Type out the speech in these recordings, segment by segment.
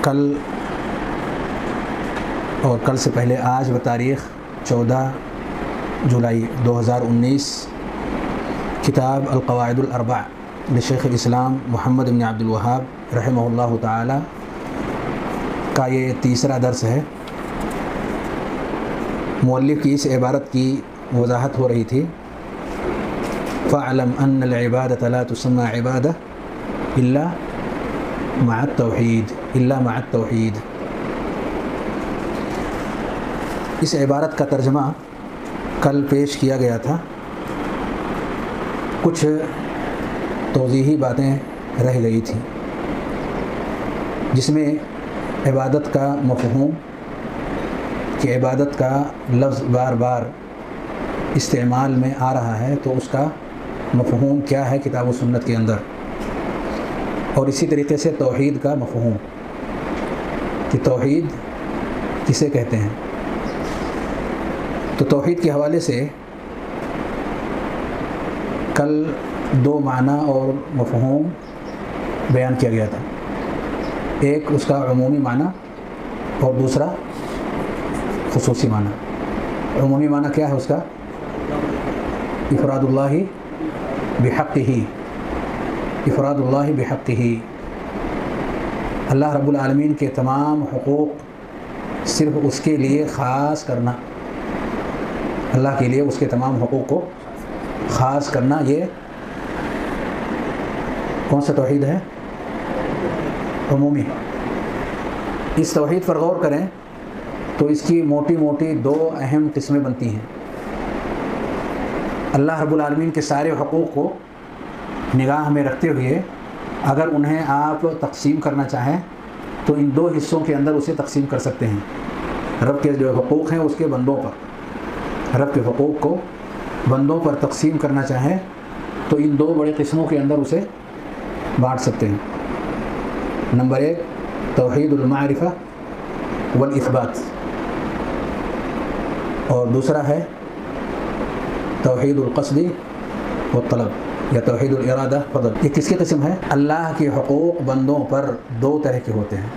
کل اور کل سے پہلے آج بتاریخ 14 جولائی 2019 کتاب القواعد الاربع لشیخ الاسلام محمد بن عبد الوہاب رحمہ اللہ تعالی کا یہ تیسرا درس ہے۔ مؤلف کی اس عبارت کی وضاحت ہو رہی تھی، فَاعْلَمْ أَنَّ الْعِبَادَةَ لَا تُسَمَّى عِبَادَةً إِلَّا مَعَ التَّوْحِيدِ۔ اس عبارت کا ترجمہ کل پیش کیا گیا تھا، کچھ توضیحی باتیں رہ گئی تھیں جس میں عبادت کا مفہوم کہ عبادت کا لفظ بار بار استعمال میں آ رہا ہے تو اس کا مفہوم کیا ہے کتاب و سنت کے اندر، اور اسی طریقے سے توحید کا مفہوم کہ توحید کسے کہتے ہیں۔ تو توحید کے حوالے سے کل دو معنی اور مفہوم بیان کیا گیا تھا، ایک اس کا عمومی معنی اور دوسرا خصوصی معنی۔ عمومی معنی کیا ہے اس کا؟ افراد اللہ بحقہ، افراد اللہ بحقہ، اللہ رب العالمین کے تمام حقوق صرف اس کے لیے خاص کرنا، اللہ کے لیے اس کے تمام حقوق کو خاص کرنا، یہ کون سا توحید ہے؟ عمومی۔ اس توحید پر غور کریں تو اس کی موٹی موٹی دو اہم قسمیں بنتی ہیں۔ اللہ رب العالمین کے سارے حقوق کو نگاہ میں رکھتے ہوئے اگر انہیں آپ تقسیم کرنا چاہیں تو ان دو حصوں کے اندر اسے تقسیم کر سکتے ہیں۔ رب کے جو حقوق ہیں اس کے بندوں پر، رب کے حقوق کو بندوں پر تقسیم کرنا چاہیں تو ان دو بڑی قسموں کے اندر اسے بانٹ سکتے ہیں۔ نمبر ایک توحید المعرفہ والاثبات، اور دوسرا ہے توحید القصد والطلب یا توحید الارادہ فضل۔ یہ کس کی قسم ہے؟ اللہ کے حقوق بندوں پر دو طرح کے ہوتے ہیں۔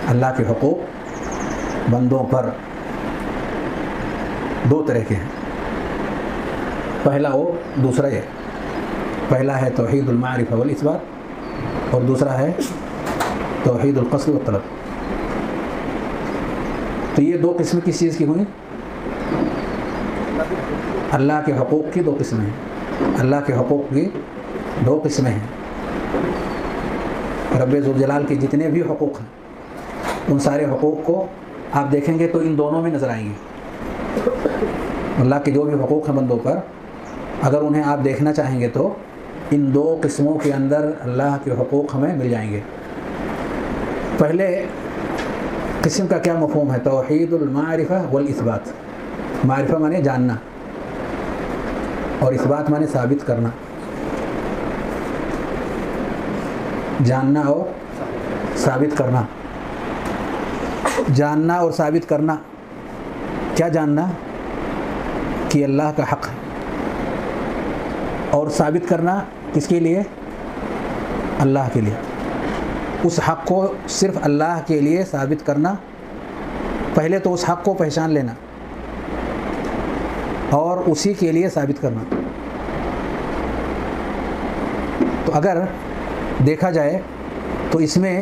اللہ کے حقوق بندوں پر دو طرح کے ہیں، پہلا وہ دوسرا یہ۔ پہلا ہے توحید المعرفہ والاثبات اور دوسرا ہے توحید القصد والطلب۔ تو یہ دو قسم کس چیز کی ہوئی؟ اللہ کے حقوق کی دو قسمیں ہیں، اللہ کے حقوق کی دو قسمیں ہیں۔ رب ذوالجلال کے جتنے بھی حقوق ہیں ان سارے حقوق کو آپ دیکھیں گے تو ان دونوں میں نظر آئیں گے۔ اللہ کے جو بھی حقوق ہیں بندوں پر اگر انہیں آپ دیکھنا چاہیں گے تو ان دو قسموں کے اندر اللہ کے حقوق ہمیں مل جائیں گے۔ پہلے قسم کا کیا مفہوم ہے؟ توحید المعرفہ والاثبات۔ معرفہ مانے جاننا اور اثبات مانے ثابت کرنا، جاننا اور ثابت کرنا۔ جاننا اور ثابت کرنا، کیا جاننا؟ کہ اللہ کا حق ہے، اور ثابت کرنا کس کے لیے؟ اللہ کے لیے۔ اس حق کو صرف اللہ کے لیے ثابت کرنا، پہلے تو اس حق کو پہچان لینا اور اسی کے لیے ثابت کرنا۔ تو اگر دیکھا جائے تو اس میں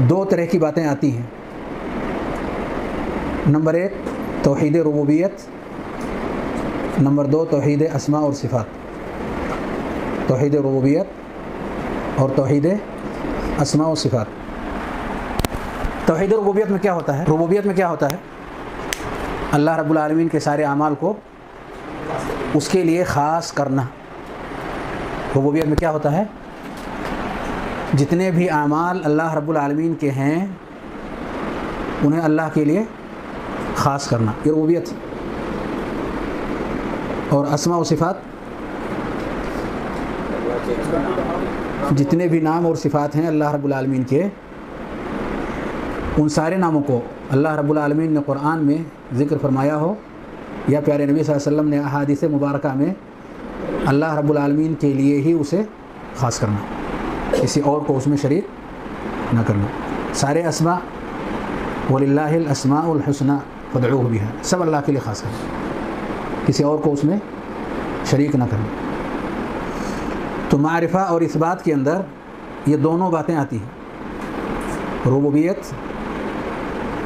دو طرح کی باتیں آتی ہیں۔ نمبر ایک توحید ربوبیت، نمبر دو توحید اسماء اور صفات۔ توحید ربوبیت اور توحید اسماء و صفات۔ توحید ربوبیت میں کیا ہوتا ہے؟ ربوبیت میں کیا ہوتا ہے؟ اللہ رب العالمین کے سارے اعمال کو اس کے لیے خاص کرنا۔ ربوبیت میں کیا ہوتا ہے؟ جتنے بھی اعمال اللہ رب العالمین کے ہیں انہیں اللہ کے لیے خاص کرنا، یہ ربوبیت۔ اور اسماء و صفات، جتنے بھی نام اور صفات ہیں اللہ رب العالمین کے، ان سارے ناموں کو اللہ رب العالمین نے قرآن میں ذکر فرمایا ہو یا پیارے نبی صلی اللہ علیہ وسلم نے احادیث مبارکہ میں، اللہ رب العالمین کے لیے ہی اسے خاص کرنا، کسی اور کو اس میں شریک نہ کرنا۔ سارے اسماء وَلِلَّهِ الْأَسْمَاءُ الْحُسْنَى فَادْعُوهُ بِهَا، سب اللہ کے لیے خاص کریں، کسی اور کو اس میں شریک نہ کریں۔ تو معرفہ اور اثبات کے اندر یہ دونوں باتیں آتی ہیں، ربوبیت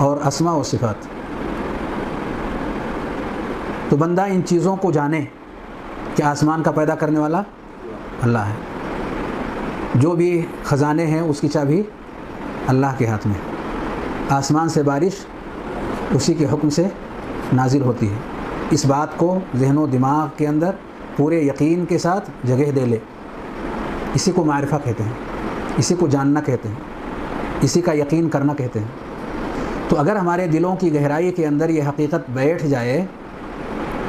اور اسماء و صفات۔ تو بندہ ان چیزوں کو جانے کہ آسمان کا پیدا کرنے والا اللہ ہے، جو بھی خزانے ہیں اس کی چابی اللہ کے ہاتھ میں، آسمان سے بارش اسی کے حکم سے نازل ہوتی ہے۔ اس بات کو ذہن و دماغ کے اندر پورے یقین کے ساتھ جگہ دے لے، اسی کو معرفہ کہتے ہیں، اسی کو جاننا کہتے ہیں، اسی کا یقین کرنا کہتے ہیں۔ تو اگر ہمارے دلوں کی گہرائی کے اندر یہ حقیقت بیٹھ جائے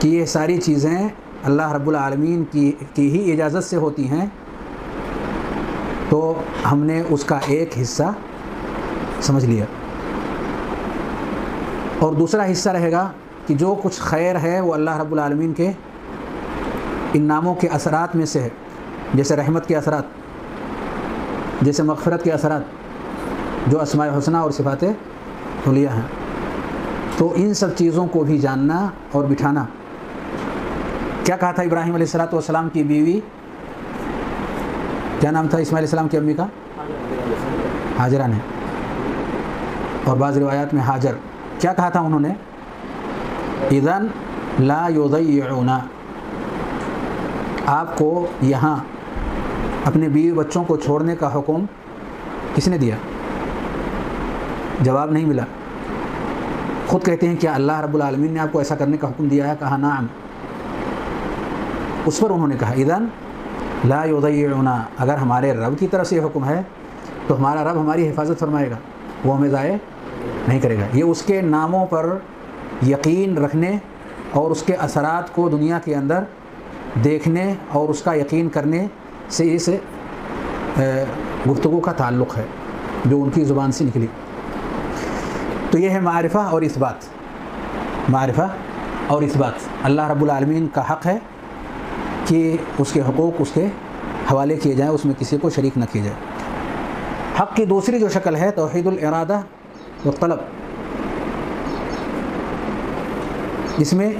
کہ یہ ساری چیزیں اللہ رب العالمین کی ہی اجازت سے ہوتی ہیں، تو ہم نے اس کا ایک حصہ سمجھ لیا، اور دوسرا حصہ رہے گا کہ جو کچھ خیر ہے وہ اللہ رب العالمین کے ان ناموں کے اثرات میں سے ہے، جیسے رحمت کے اثرات، جیسے مغفرت کے اثرات، جو اسماء حسنہ اور صفات علیہ ہیں۔ تو ان سب چیزوں کو بھی جاننا اور بٹھانا۔ کیا کہا تھا ابراہیم علیہ السلام کی بیوی، کیا نام تھا اسماعیل علیہ السلام کی امی کا؟ ہاجرہ نے، اور بعض روایات میں ہاجر۔ کیا کہا تھا انہوں نے؟ اذن لا یضیعنا، آپ کو یہاں اپنے بیوی بچوں کو چھوڑنے کا حکم کس نے دیا؟ جواب نہیں ملا۔ خود کہتے ہیں کیا اللہ رب العالمین نے آپ کو ایسا کرنے کا حکم دیا ہے؟ کہا نعم۔ اس پر انہوں نے کہا اذن لا یضیعنا، اگر ہمارے رب کی طرف سے یہ حکم ہے تو ہمارا رب ہماری حفاظت فرمائے گا، وہ ہمیں ضائع نہیں کرے گا۔ یہ اس کے ناموں پر یقین رکھنے اور اس کے اثرات کو دنیا کے اندر دیکھنے اور اس کا یقین کرنے سے اس گفتگو کا تعلق ہے جو ان کی زبان سے نکلی۔ تو یہ ہے معرفہ اور اثبات۔ معرفہ اور اثبات، اللہ رب العالمین کا حق ہے کہ اس کے حقوق اس کے حوالے کیے جائیں، اس میں کسی کو شریک نہ کیا جائے۔ حق کی دوسری جو شکل ہے توحید الارادہ و طلب، اس میں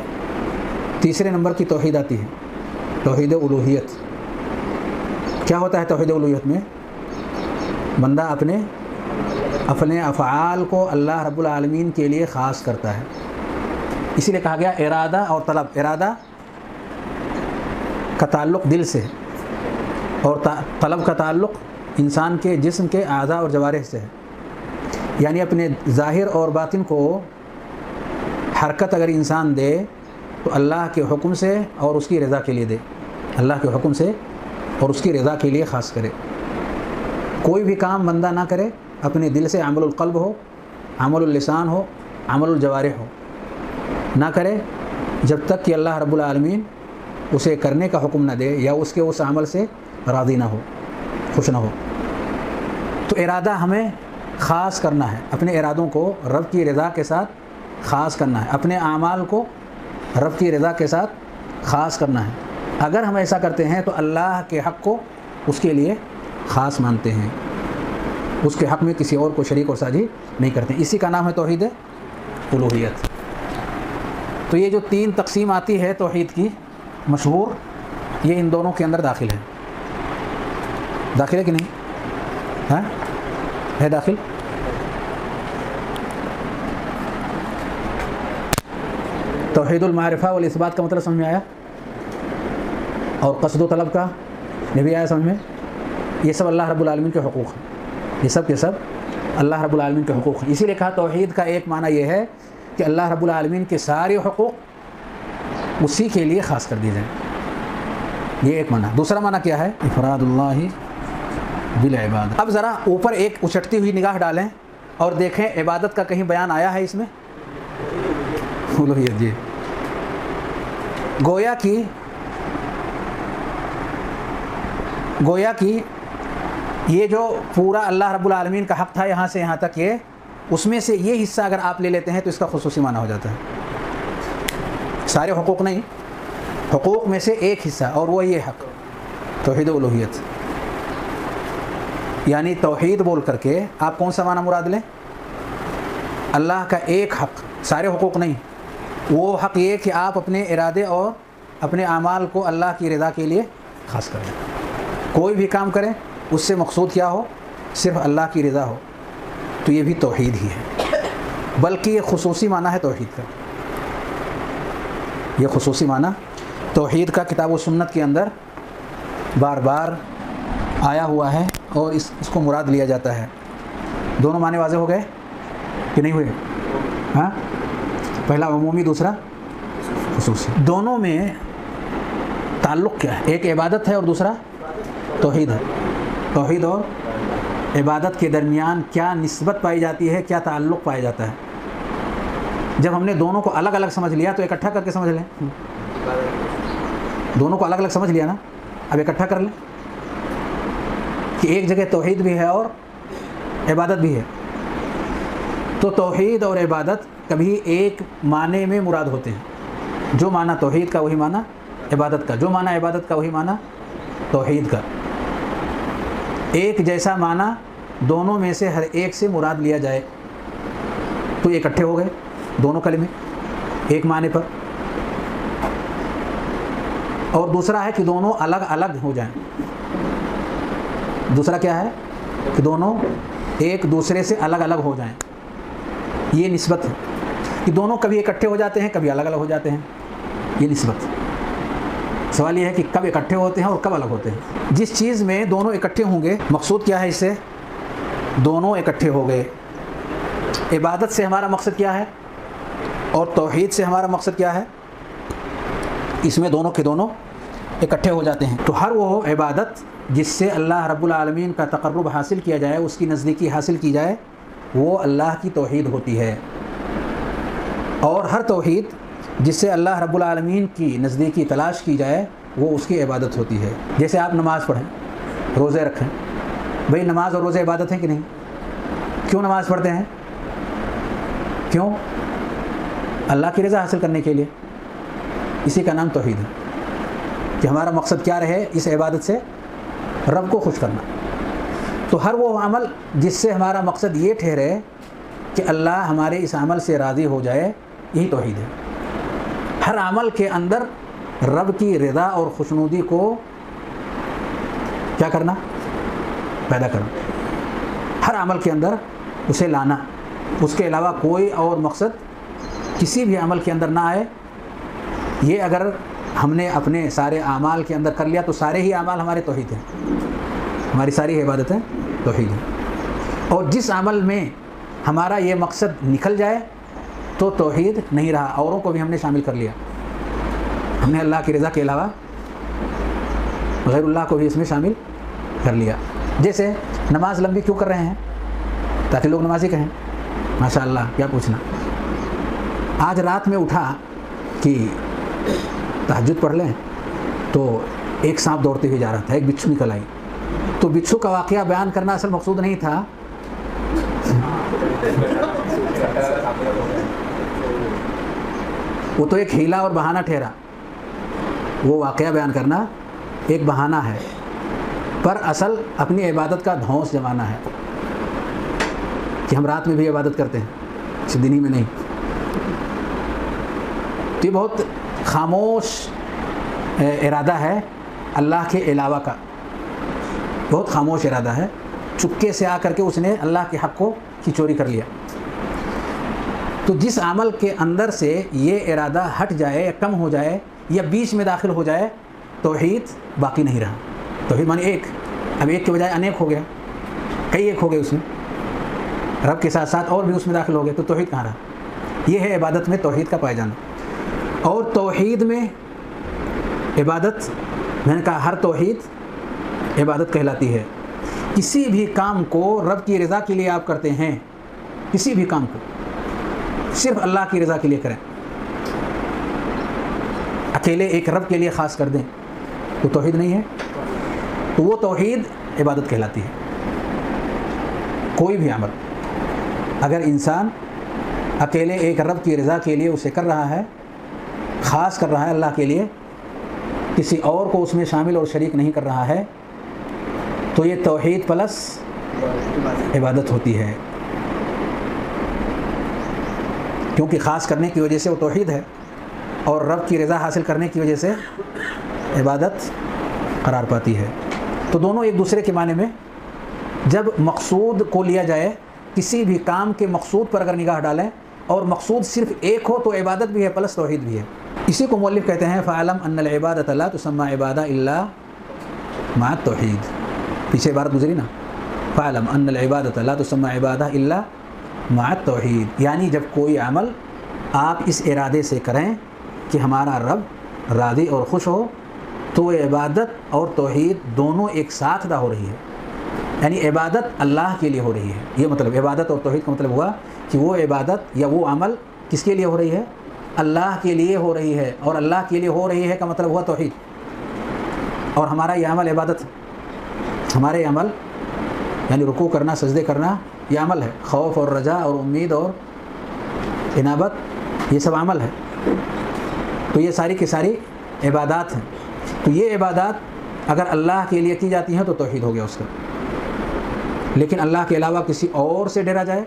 تیسرے نمبر کی توحید آتی ہے، توحید الوہیت۔ کیا ہوتا ہے توحید الوہیت میں؟ بندہ اپنے افعال کو اللہ رب العالمین کے لیے خاص کرتا ہے، اسی لیے کہا گیا ارادہ اور طلب۔ ارادہ کا تعلق دل سے اور طلب کا تعلق انسان کے جسم کے اعضاء اور جوارح سے ہے، یعنی اپنے ظاہر اور باطن کو حرکت اگر انسان دے تو اللہ کے حکم سے اور اس کی رضا کے لیے دے، اللہ کے حکم سے اور اس کی رضا کے لیے خاص کرے۔ کوئی بھی کام بندہ نہ کرے اپنے دل سے، عمل القلب ہو، عمل اللسان ہو، عمل الجوارح ہو، نہ کرے جب تک کہ اللہ رب العالمین اسے کرنے کا حکم نہ دے یا اس کے اس عمل سے راضی نہ ہو، خوش نہ ہو۔ تو ارادہ ہمیں خاص کرنا ہے، اپنے ارادوں کو رب کی رضا کے ساتھ خاص کرنا ہے، اپنے اعمال کو رب کی رضا کے ساتھ خاص کرنا ہے۔ اگر ہم ایسا کرتے ہیں تو اللہ کے حق کو اس کے لیے خاص مانتے ہیں، اس کے حق میں کسی اور کو شریک اور ساجی نہیں کرتے ہیں۔ اسی کا نام ہے توحید الوہیت۔ تو یہ جو تین تقسیم آتی ہے توحید کی مشہور، یہ ان دونوں کے اندر داخل ہے۔ داخل ہے کہ نہیں؟ ہاں ہے داخل۔ توحید المعرفہ والاثبات کا مطلب سمجھ میں آیا؟ اور قصد و طلب کا یہ بھی آیا سمجھ میں؟ یہ سب اللہ رب العالمین کے حقوق ہیں، یہ سب کے سب اللہ رب العالمین کے حقوق ہیں۔ اسی لیے کہا توحید کا ایک معنی یہ ہے کہ اللہ رب العالمین کے سارے حقوق اسی کے لیے خاص کر دیے جائیں، یہ ایک معنی۔ دوسرا معنی کیا ہے؟ افراد اللہ بالعبادت۔ اب ذرا اوپر ایک اچھٹتی ہوئی نگاہ ڈالیں اور دیکھیں عبادت کا کہیں بیان آیا ہے اس میں؟ جی، گویا کہ یہ جو پورا اللہ رب العالمین کا حق تھا یہاں سے یہاں تک، یہ اس میں سے یہ حصہ اگر آپ لے لیتے ہیں تو اس کا خصوصی معنی ہو جاتا ہے۔ سارے حقوق نہیں، حقوق میں سے ایک حصہ، اور وہ یہ حق توحید الوہیت۔ یعنی توحید بول کر کے آپ کون سا معنی مراد لیں؟ اللہ کا ایک حق، سارے حقوق نہیں، وہ حق یہ کہ آپ اپنے ارادے اور اپنے اعمال کو اللہ کی رضا کے لیے خاص کریں، کوئی بھی کام کریں اس سے مقصود کیا ہو؟ صرف اللہ کی رضا ہو، تو یہ بھی توحید ہی ہے، بلکہ یہ خصوصی معنی ہے توحید کا، یہ خصوصی معنی توحید کا کتاب و سنت کے اندر بار بار آیا ہوا ہے اور اس کو مراد لیا جاتا ہے۔ دونوں معنی واضح ہو گئے کہ نہیں ہوئے؟ ہاں، پہلا عمومی، دوسرا خصوصی۔ دونوں میں تعلق کیا ہے؟ ایک عبادت ہے اور دوسرا توحید ہے۔ توحید اور عبادت کے درمیان کیا نسبت پائی جاتی ہے، کیا تعلق پایا جاتا ہے؟ جب ہم نے دونوں کو الگ الگ سمجھ لیا تو اکٹھا کر کے سمجھ لیں، دونوں کو الگ الگ سمجھ لیا نا، اب اکٹھا کر لیں کہ ایک جگہ توحید بھی ہے اور عبادت بھی ہے۔ تو توحید اور عبادت کبھی ایک معنی میں مراد ہوتے ہیں، جو معنی توحید کا وہی معنی عبادت کا، جو معنی عبادت کا وہی معنی توحید کا، ایک جیسا معنی دونوں میں سے ہر ایک سے مراد لیا جائے تو یہ اکٹھے ہو گئے دونوں کلمے ایک معنی پر۔ اور دوسرا ہے کہ دونوں الگ الگ ہو جائیں، دوسرا کیا ہے کہ دونوں ایک دوسرے سے الگ الگ ہو جائیں، یہ نسبت ہے کہ دونوں کبھی اکٹھے ہو جاتے ہیں کبھی الگ الگ ہو جاتے ہیں، یہ نسبت۔ سوال یہ ہے کہ کب اکٹھے ہوتے ہیں اور کب الگ ہوتے ہیں۔ جس چیز میں دونوں اکٹھے ہوں گے، مقصود کیا ہے اس سے؟ دونوں اکٹھے ہو گئے۔ عبادت سے ہمارا مقصد کیا ہے اور توحید سے ہمارا مقصد کیا ہے؟ اس میں دونوں کے دونوں اکٹھے ہو جاتے ہیں۔ تو ہر وہ عبادت جس سے اللہ رب العالمین کا تقرب حاصل کیا جائے، اس کی نزدیکی حاصل کی جائے، وہ اللہ کی توحید ہوتی ہے۔ اور ہر توحید جس سے اللہ رب العالمین کی نزدیکی تلاش کی جائے، وہ اس کی عبادت ہوتی ہے۔ جیسے آپ نماز پڑھیں، روزے رکھیں، بھئی نماز اور روزے عبادت ہیں کہ نہیں؟ کیوں نماز پڑھتے ہیں؟ کیوں؟ اللہ کی رضا حاصل کرنے کے لیے۔ اسی کا نام توحید ہے کہ ہمارا مقصد کیا رہے اس عبادت سے؟ رب کو خوش کرنا۔ تو ہر وہ عمل جس سے ہمارا مقصد یہ ٹھہرے کہ اللہ ہمارے اس عمل سے راضی ہو جائے، یہی توحید ہے۔ ہر عمل کے اندر رب کی رضا اور خوشنودی کو کیا کرنا؟ پیدا کرنا۔ ہر عمل کے اندر اسے لانا، اس کے علاوہ کوئی اور مقصد کسی بھی عمل کے اندر نہ آئے۔ یہ اگر ہم نے اپنے سارے اعمال کے اندر کر لیا تو سارے ہی اعمال ہمارے توحید ہیں، ہماری ساری عبادتیں توحید ہیں۔ اور جس عمل میں ہمارا یہ مقصد نکل جائے تو توحید نہیں رہا، اوروں کو بھی ہم نے شامل کر لیا، ہم نے اللہ کی رضا کے علاوہ غیر اللہ کو بھی اس میں شامل کر لیا۔ جیسے نماز لمبی کیوں کر رہے ہیں؟ تاکہ لوگ نمازی کہیں ماشاء اللہ، کیا پوچھنا۔ آج رات میں اٹھا کہ تہجد پڑھ لیں تو ایک سانپ دوڑتے ہوئے جا رہا تھا، ایک بچھو نکل آئی، تو بچھو کا واقعہ بیان کرنا اصل مقصود نہیں تھا، وہ تو ایک ہیلا اور بہانہ ٹھہرا، وہ واقعہ بیان کرنا ایک بہانہ ہے، پر اصل اپنی عبادت کا دھونس جمانا ہے کہ ہم رات میں بھی عبادت کرتے ہیں، صرف دن ہی میں نہیں۔ تو یہ بہت خاموش ارادہ ہے اللہ کے علاوہ کا، بہت خاموش ارادہ ہے، چپکے سے آ کر کے اس نے اللہ کے حق کو کی چوری کر لیا۔ تو جس عمل کے اندر سے یہ ارادہ ہٹ جائے یا کم ہو جائے یا بیچ میں داخل ہو جائے، توحید باقی نہیں رہا۔ توحید معنی ایک، اب ایک کے بجائے انیک ہو گیا، کئی ایک ہو گئے، اس میں رب کے ساتھ ساتھ اور بھی اس میں داخل ہو گئے، تو توحید کہاں رہا؟ یہ ہے عبادت میں توحید کا پائے جانا۔ اور توحید میں عبادت، میں نے کہا ہر توحید عبادت کہلاتی ہے۔ کسی بھی کام کو رب کی رضا کے لیے آپ کرتے ہیں، کسی بھی کام کو صرف اللہ کی رضا کے لیے کریں، اکیلے ایک رب کے لیے خاص کر دیں، تو توحید نہیں ہے، تو وہ توحید عبادت کہلاتی ہے۔ کوئی بھی عمل اگر انسان اکیلے ایک رب کی رضا کے لیے اسے کر رہا ہے، خاص کر رہا ہے اللہ کے لیے، کسی اور کو اس میں شامل اور شریک نہیں کر رہا ہے، تو یہ توحید پلس عبادت ہوتی ہے، کیونکہ خاص کرنے کی وجہ سے وہ توحید ہے، اور رب کی رضا حاصل کرنے کی وجہ سے عبادت قرار پاتی ہے۔ تو دونوں ایک دوسرے کے معنی میں، جب مقصود کو لیا جائے، کسی بھی کام کے مقصود پر اگر نگاہ ڈالیں اور مقصود صرف ایک ہو تو عبادت بھی ہے پلس توحید بھی ہے۔ اسی کو مؤلف کہتے ہیں فَاعْلَمْ أَنَّ الْعِبَادَةَ لَا تُسَمَّى عِبَادَةً إِلَّا مَعَ التَّوْحِيدِ، پیچھے عبارت گزری نا، فَاعْلَمْ أَنَّ الْعِبَادَةَ لَا تُسَمَّى عِبَادَةً إِلَّا مَعَ التَّوْحِيدِ، یعنی جب کوئی عمل آپ اس ارادے سے کریں کہ ہمارا رب راضی اور خوش ہو، تو وہ عبادت اور توحید دونوں ایک ساتھ ادا ہو رہی ہے، یعنی عبادت اللہ کے لیے ہو رہی ہے۔ یہ مطلب عبادت اور توحید کا مطلب ہوا کہ وہ عبادت یا وہ عمل کس کے لیے ہو رہی ہے؟ اللہ کے لیے ہو رہی ہے، اور اللہ کے لیے ہو رہی ہے کا مطلب ہوا توحید، اور ہمارا یہ عمل عبادت ہے۔ ہمارے عمل یعنی رکوع کرنا، سجدے کرنا، یہ عمل ہے، خوف اور رجا اور امید اور انابت، یہ سب عمل ہے۔ تو یہ ساری کی ساری عبادات ہیں۔ تو یہ عبادات اگر اللہ کے لیے کی جاتی ہیں تو توحید ہو گیا اس کا، لیکن اللہ کے علاوہ کسی اور سے ڈرا جائے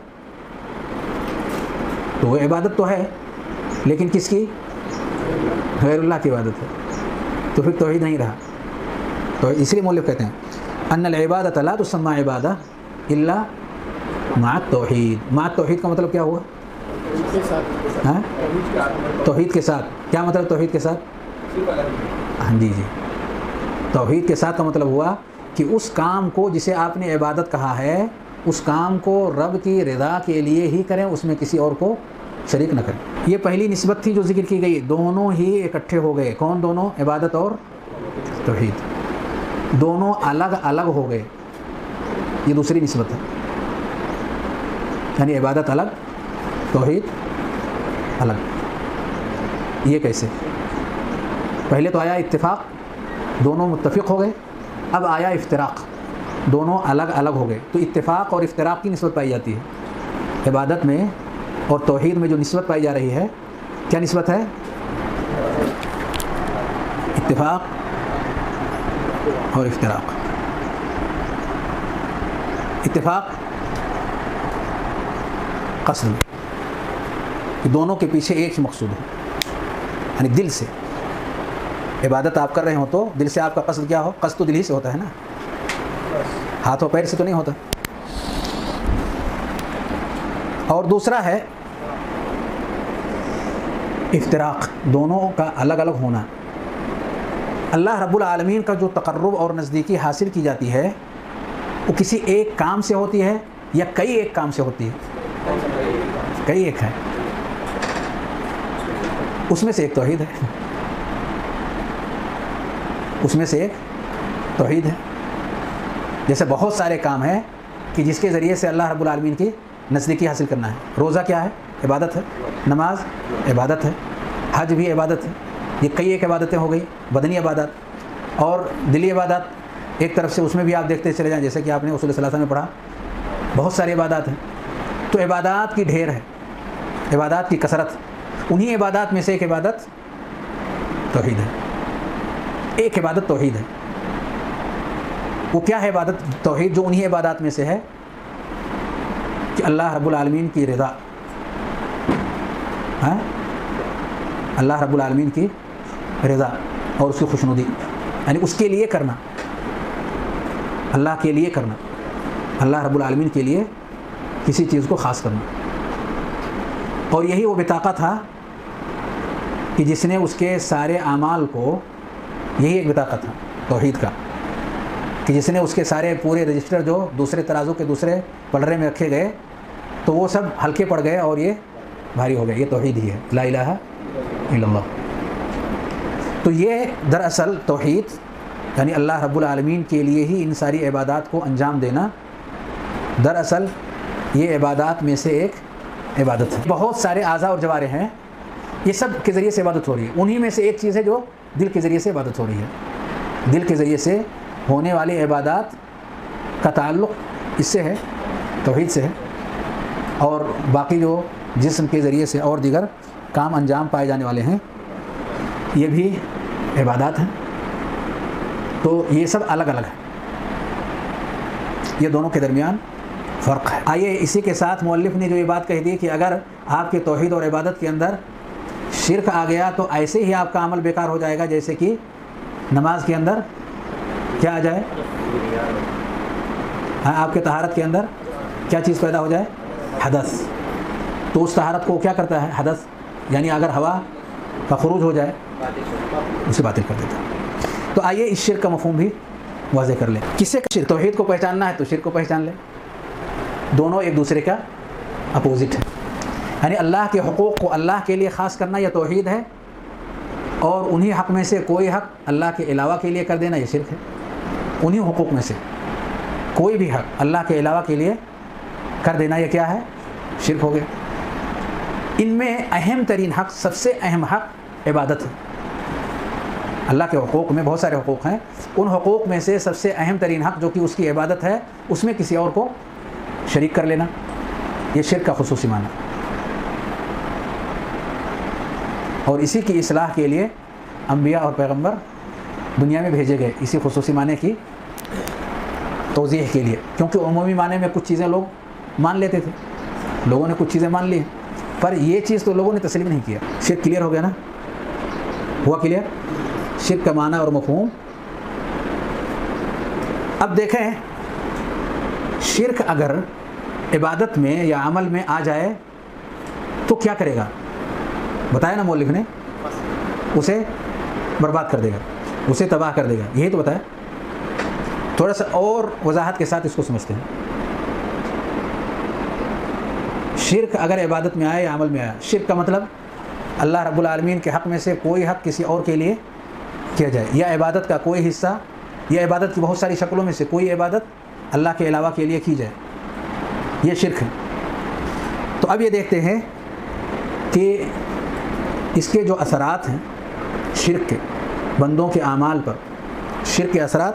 تو وہ عبادت تو ہے، لیکن کس کی؟ غیر اللہ کی عبادت ہے، تو پھر توحید نہیں رہا۔ تو اس لیے مؤلف کہتے ہیں ان العبادۃ لا تسمى عبادہ الا مع التوحید۔ مع التوحید کا مطلب کیا ہوا؟ ہاں؟ توحید کے ساتھ۔ کیا مطلب توحید کے ساتھ؟ ہاں جی، توحید کے ساتھ کا مطلب ہوا کہ اس کام کو جسے آپ نے عبادت کہا ہے، اس کام کو رب کی رضا کے لیے ہی کریں، اس میں کسی اور کو شریک نہ کریں۔ یہ پہلی نسبت تھی جو ذکر کی گئی، دونوں ہی اکٹھے ہو گئے۔ کون دونوں؟ عبادت اور توحید، دونوں الگ الگ ہو گئے، یہ دوسری نسبت ہے، یعنی عبادت الگ، توحید الگ۔ یہ کیسے؟ پہلے تو آیا اتفاق، دونوں متفق ہو گئے، اب آیا افتراق، دونوں الگ الگ ہو گئے۔ تو اتفاق اور افتراق کی نسبت پائی جاتی ہے عبادت میں، اور توحید میں جو نسبت پائی جا رہی ہے، کیا نسبت ہے؟ اتفاق اور افتراق۔ اتفاق قصد، کہ دونوں کے پیچھے ایک ہی مقصود ہو، یعنی دل سے عبادت آپ کر رہے ہوں تو دل سے آپ کا قصد کیا ہو؟ قصد تو دل ہی سے ہوتا ہے نا، ہاتھ و پیر سے تو نہیں ہوتا۔ اور دوسرا ہے افتراق، دونوں کا الگ الگ ہونا۔ اللہ رب العالمین کا جو تقرب اور نزدیکی حاصل کی جاتی ہے وہ کسی ایک کام سے ہوتی ہے یا کئی ایک کام سے ہوتی ہے؟ کئی ایک ہے، اس میں سے ایک توحید ہے، اس میں سے ایک توحید ہے۔ جیسے بہت سارے کام ہیں کہ جس کے ذریعے سے اللہ رب العالمین کی نزدیکی حاصل کرنا ہے۔ روزہ کیا ہے؟ عبادت ہے۔ نماز عبادت ہے۔ حج بھی عبادت ہے۔ یہ کئی ایک عبادتیں ہو گئی، بدنی عبادت اور دلی عبادت ایک طرف سے، اس میں بھی آپ دیکھتے چلے جائیں، جیسے کہ آپ نے اصول ثلاثہ میں پڑھا، بہت ساری عبادات ہیں۔ تو عبادات کی ڈھیر ہے، عبادات کی کثرت، انہی عبادات میں سے ایک عبادت توحید ہے، ایک عبادت توحید ہے۔ وہ کیا ہے عبادت توحید؟ جو انہی عبادات میں سے ہے کہ اللہ رب العالمین کی رضا، اللہ رب العالمین کی رضا اور اس کی خوشنودی، یعنی اس کے لیے کرنا، اللہ کے لیے کرنا، اللہ رب العالمین کے لیے کسی چیز کو خاص کرنا۔ اور یہی وہ بطاقہ تھا کہ جس نے اس کے سارے اعمال کو، یہی ایک بطاقہ تھا توحید کا، کہ جس نے اس کے سارے پورے رجسٹر جو دوسرے ترازو کے دوسرے پلڑے میں رکھے گئے تو وہ سب ہلکے پڑ گئے اور یہ بھاری ہو گئے۔ یہ توحید ہی ہے، لا الہ الا اللہ۔ تو یہ دراصل توحید یعنی اللہ رب العالمین کے لیے ہی ان ساری عبادات کو انجام دینا، دراصل یہ عبادات میں سے ایک عبادت ہے۔ بہت سارے اعضاء اور جوارح ہیں، یہ سب کے ذریعے سے عبادت ہو رہی ہے، انہی میں سے ایک چیز ہے جو دل کے ذریعے سے عبادت ہو رہی ہے۔ دل کے ذریعے سے ہونے والی عبادات کا تعلق اس سے ہے، توحید سے ہے، اور باقی جو جسم کے ذریعے سے اور دیگر کام انجام پائے جانے والے ہیں یہ بھی عبادات ہیں۔ تو یہ سب الگ الگ ہیں، یہ دونوں کے درمیان فرق ہے۔ آئیے اسی کے ساتھ مؤلف نے جو یہ بات کہہ دی کہ اگر آپ کے توحید اور عبادت کے اندر شرک آ گیا تو ایسے ہی آپ کا عمل بیکار ہو جائے گا جیسے کہ نماز کے اندر کیا آ جائے، ہاں آپ کے طہارت کے اندر کیا چیز پیدا ہو جائے، حدث، تو اس طہارت کو کیا کرتا ہے، حدث، یعنی اگر ہوا کا خروج ہو جائے اسے باطل کر دیتا ہے۔ تو آئیے اس شرک کا مفہوم بھی واضح کر لیں۔ کسے کا شرک، توحید کو پہچاننا ہے تو شرک کو پہچان لیں، دونوں ایک دوسرے کا اپوزٹ ہے، یعنی اللہ کے حقوق کو اللہ کے لیے خاص کرنا یہ توحید ہے، اور انہی حق میں سے کوئی حق اللہ کے علاوہ کے لیے کر دینا یہ شرک ہے۔ انہی حقوق میں سے کوئی بھی حق اللہ کے علاوہ کے لیے کر دینا یہ کیا ہے، شرک ہو گیا۔ ان میں اہم ترین حق، سب سے اہم حق عبادت ہے۔ اللہ کے حقوق میں بہت سارے حقوق ہیں، ان حقوق میں سے سب سے اہم ترین حق جو کہ اس کی عبادت ہے، اس میں کسی اور کو شریک کر لینا یہ شرک کا خصوصی معنی، اور اسی کی اصلاح کے لیے انبیاء اور پیغمبر دنیا میں بھیجے گئے، اسی خصوصی معنی کی توضیح کے لیے، کیونکہ عمومی معنی میں کچھ چیزیں لوگ مان لیتے تھے، لوگوں نے کچھ چیزیں مان لی ہیں، پر یہ چیز تو لوگوں نے تسلیم نہیں کیا۔ شرک کلیئر ہو گیا نا، ہوا کلیئر شرک کا معنی اور مفہوم۔ اب دیکھیں شرک اگر عبادت میں یا عمل میں آ جائے تو کیا کرے گا، بتایا نا مؤلف نے، اسے برباد کر دے گا، اسے تباہ کر دے گا، یہی تو بتایا۔ تھوڑا سا اور وضاحت کے ساتھ اس کو سمجھتے ہیں۔ شرک اگر عبادت میں آئے یا عمل میں آئے، شرک کا مطلب اللہ رب العالمین کے حق میں سے کوئی حق کسی اور کے لیے کیا جائے، یا عبادت کا کوئی حصہ، یا عبادت کی بہت ساری شکلوں میں سے کوئی عبادت اللہ کے علاوہ کے لیے کی جائے، یہ شرک ہے۔ تو اب یہ دیکھتے ہیں کہ اس کے جو اثرات ہیں شرک کے بندوں کے اعمال پر، شرک کے اثرات،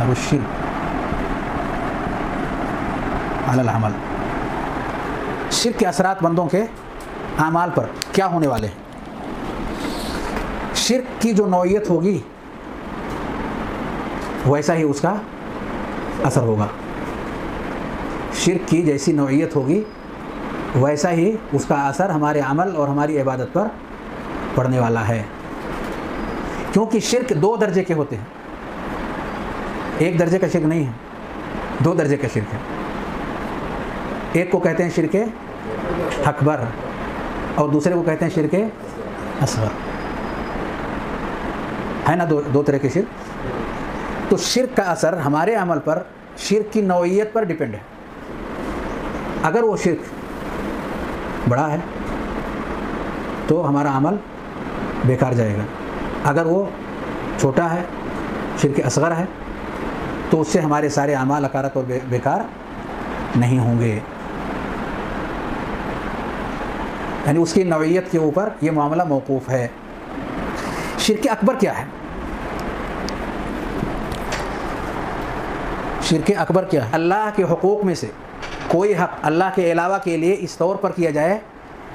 الشرک علی العمل، شرک کے اثرات بندوں کے اعمال پر کیا ہونے والے ہیں۔ شرک کی جو نوعیت ہوگی ویسا ہی اس کا اثر ہوگا، شرک کی جیسی نوعیت ہوگی ویسا ہی اس کا اثر ہمارے عمل اور ہماری عبادت پر پڑنے والا ہے، کیونکہ شرک دو درجے کے ہوتے ہیں، ایک درجے کا شرک نہیں ہے، دو درجے کا شرک ہے۔ ایک کو کہتے ہیں شرک اکبر اور دوسرے کو کہتے ہیں شرک اصغر، ہے نا، دو طرح کے شرک۔ تو شرک کا اثر ہمارے عمل پر شرک کی نوعیت پر ڈیپینڈ ہے۔ اگر وہ شرک بڑا ہے تو ہمارا عمل بیکار جائے گا، اگر وہ چھوٹا ہے، شرک اصغر ہے، تو اس سے ہمارے سارے اعمال اکارت اور بیکار نہیں ہوں گے، یعنی اس کی نوعیت کے اوپر یہ معاملہ موقوف ہے۔ شرک اکبر کیا ہے؟ شرک اکبر کیا ہے؟ اللہ کے حقوق میں سے کوئی حق اللہ کے علاوہ کے لیے اس طور پر کیا جائے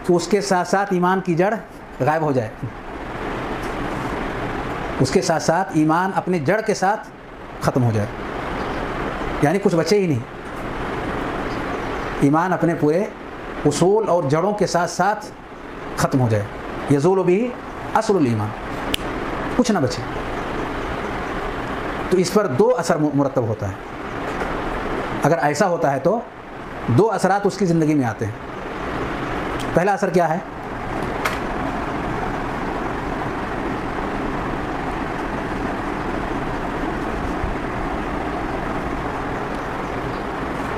کہ اس کے ساتھ ساتھ ایمان کی جڑ غائب ہو جائے، اس کے ساتھ ساتھ ایمان اپنے جڑ کے ساتھ ختم ہو جائے، یعنی کچھ بچے ہی نہیں، ایمان اپنے پورے اصول اور جڑوں کے ساتھ ساتھ ختم ہو جائے، یزول بھی اصل الایمان، کچھ نہ بچے۔ تو اس پر دو اثر مرتب ہوتا ہے، اگر ایسا ہوتا ہے تو دو اثرات اس کی زندگی میں آتے ہیں۔ پہلا اثر کیا ہے؟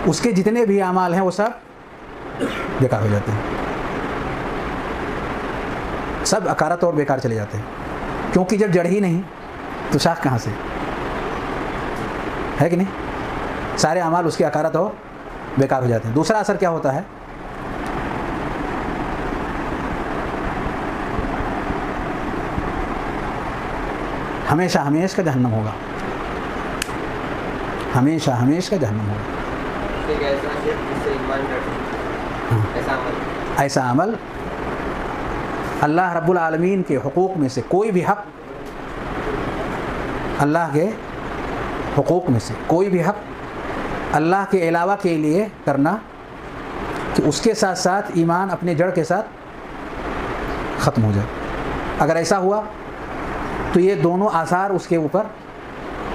اس کے جتنے بھی اعمال ہیں وہ سب بیکار ہو جاتے ہیں، سب اکارت اور بیکار چلے جاتے ہیں، کیونکہ جب جڑ ہی نہیں تو شاخ کہاں سے ہے کہ نہیں؟ سارے اعمال اس کی اکارت اور بیکار ہو جاتے ہیں۔ دوسرا اثر کیا ہوتا ہے؟ ہمیشہ ہمیشہ کا جہنم ہوگا، ہمیشہ ہمیشہ کا جہنم ہوگا۔ ایسا عمل اللہ رب العالمین کے حقوق میں سے کوئی بھی حق اللہ کے حقوق میں سے کوئی بھی حق اللہ کے علاوہ کے لیے کرنا کہ اس کے ساتھ ساتھ ایمان اپنے جڑ کے ساتھ ختم ہو جائے. اگر ایسا ہوا تو یہ دونوں آثار اس کے اوپر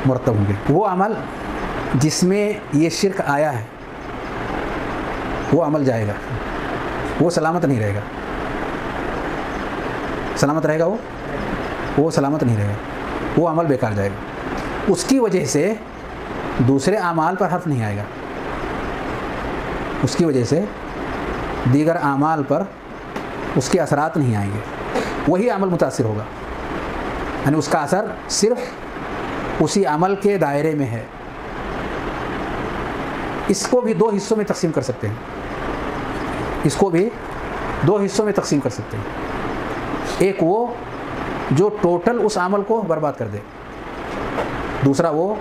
مرتب ہوں گے. وہ عمل جس میں یہ شرک آیا ہے وہ عمل جائے گا, وہ سلامت نہیں رہے گا. سلامت رہے گا وہ سلامت نہیں رہے گا, وہ عمل بیکار جائے گا. اس کی وجہ سے دوسرے اعمال پر حرف نہیں آئے گا, اس کی وجہ سے دیگر اعمال پر اس کے اثرات نہیں آئیں گے, وہی عمل متاثر ہوگا. یعنی اس کا اثر صرف اسی عمل کے دائرے میں ہے. اس کو بھی دو حصوں میں تقسیم کر سکتے ہیں, اس کو بھی دو حصوں میں تقسیم کر سکتے ہیں. ایک وہ جو ٹوٹل اس عمل کو برباد کر دے, دوسرا وہ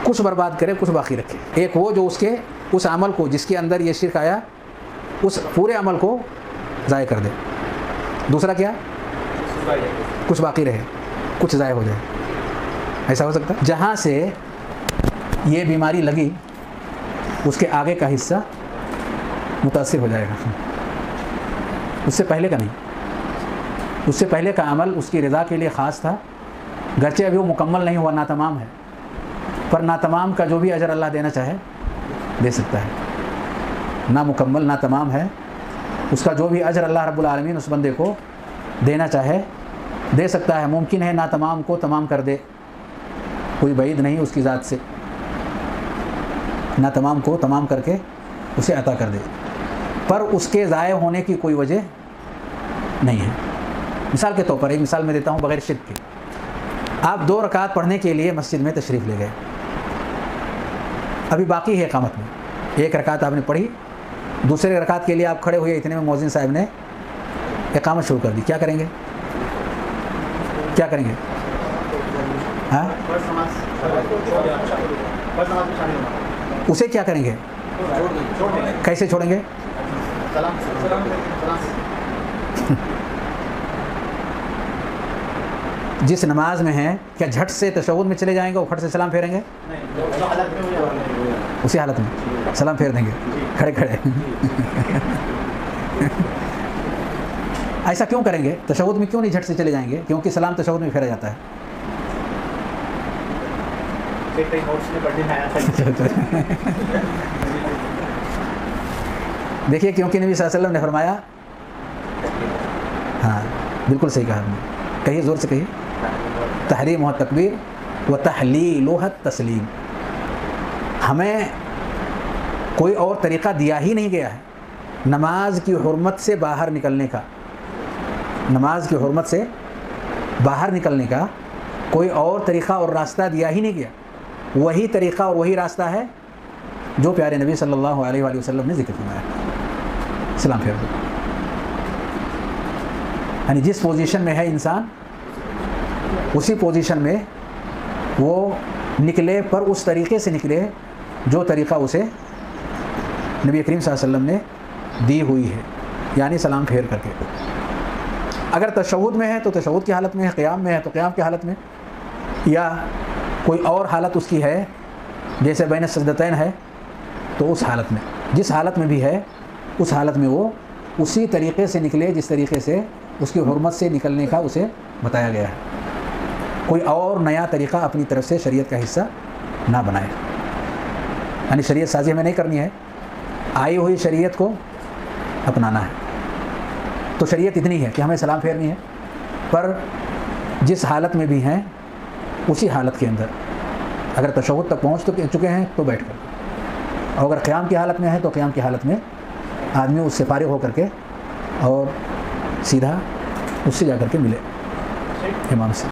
کچھ برباد کرے کچھ باقی رکھے. ایک وہ جو اس عمل کو جس کے اندر یہ شرک آیا اس پورے عمل کو ضائع کر دے. دوسرا کیا, کچھ باقی رہے کچھ ضائع ہو جائے. ایسا ہو سکتا ہے. جہاں سے یہ بیماری لگی اس کے آگے کا حصہ متاثر ہو جائے گا, اس سے پہلے کا نہیں. اس سے پہلے کا عمل اس کی رضا کے لیے خاص تھا, گرچہ ابھی وہ مکمل نہیں ہوا, ناتمام ہے, پر ناتمام کا جو بھی اجر اللہ دینا چاہے دے سکتا ہے. نامکمل ناتمام ہے, اس کا جو بھی اجر اللہ رب العالمین اس بندے کو دینا چاہے دے سکتا ہے. ممکن ہے ناتمام کو تمام کر دے, کوئی بعید نہیں اس کی ذات سے, ناتمام کو تمام کر کے اسے عطا کر دے, پر اس کے ضائع ہونے کی کوئی وجہ نہیں ہے. مثال کے طور پر ایک مثال میں دیتا ہوں بغیر شرک کے. آپ 2 رکعت پڑھنے کے لیے مسجد میں تشریف لے گئے, ابھی باقی ہے اقامت میں. 1 رکعت آپ نے پڑھی, دوسرے رکعت کے لیے آپ کھڑے ہوئے, اتنے میں مؤذن صاحب نے اقامت شروع کر دی. کیا کریں گے, کیا کریں گے؟ ہاں, اسے کیا کریں گے, کیسے چھوڑیں گے؟ جس نماز میں ہیں کیا جھٹ سے تشہد میں چلے جائیں گے اور پھٹ سے سلام پھیریں گے؟ اسی حالت میں سلام پھیر دیں گے کھڑے کھڑے. ایسا کیوں کریں گے؟ تشہد میں کیوں نہیں جھٹ سے چلے جائیں گے؟ کیونکہ سلام تشہد میں پھیرا جاتا ہے. دیکھیے کیونکہ نبی صلی اللہ علیہ وسلم نے فرمایا, ہاں بالکل صحیح کہا آپ نے, کہیے زور سے کہیے, تحریم تکبیر و تحلیل تسلیم. ہمیں کوئی اور طریقہ دیا ہی نہیں گیا ہے نماز کی حرمت سے باہر نکلنے کا. نماز کی حرمت سے باہر نکلنے کا کوئی اور طریقہ اور راستہ دیا ہی نہیں گیا. وہی طریقہ اور وہی راستہ ہے جو پیارے نبی صلی اللہ علیہ وآلہ وسلم نے ذکر فرمایا, سلام پھیر دو. یعنی جس پوزیشن میں ہے انسان اسی پوزیشن میں وہ نکلے, پر اس طریقے سے نکلے جو طریقہ اسے نبی کریم صلی اللہ علیہ وسلم نے دی ہوئی ہے, یعنی سلام پھیر کر کے. اگر تشہد میں ہے تو تشہد کی حالت میں ہے, قیام میں ہے تو قیام کی حالت میں, یا کوئی اور حالت اس کی ہے جیسے بین السجدتین ہے تو اس حالت میں, جس حالت میں بھی ہے اس حالت میں وہ اسی طریقے سے نکلے جس طریقے سے اس کی حرمت سے نکلنے کا اسے بتایا گیا ہے. کوئی اور نیا طریقہ اپنی طرف سے شریعت کا حصہ نہ بنائے. یعنی شریعت سازی ہمیں نہیں کرنی ہے, آئی ہوئی شریعت کو اپنانا ہے. تو شریعت اتنی ہے کہ ہمیں سلام پھیرنی ہے, پر جس حالت میں بھی ہیں اسی حالت کے اندر اگر تشہد تک پہنچ چکے ہیں تو بیٹھ کر, اور اگر قیام کی حالت میں ہے تو قیام کی حالت میں آدمی اس سے فارغ ہو کر کے اور سیدھا اس سے جا کر کے ملے امام سے.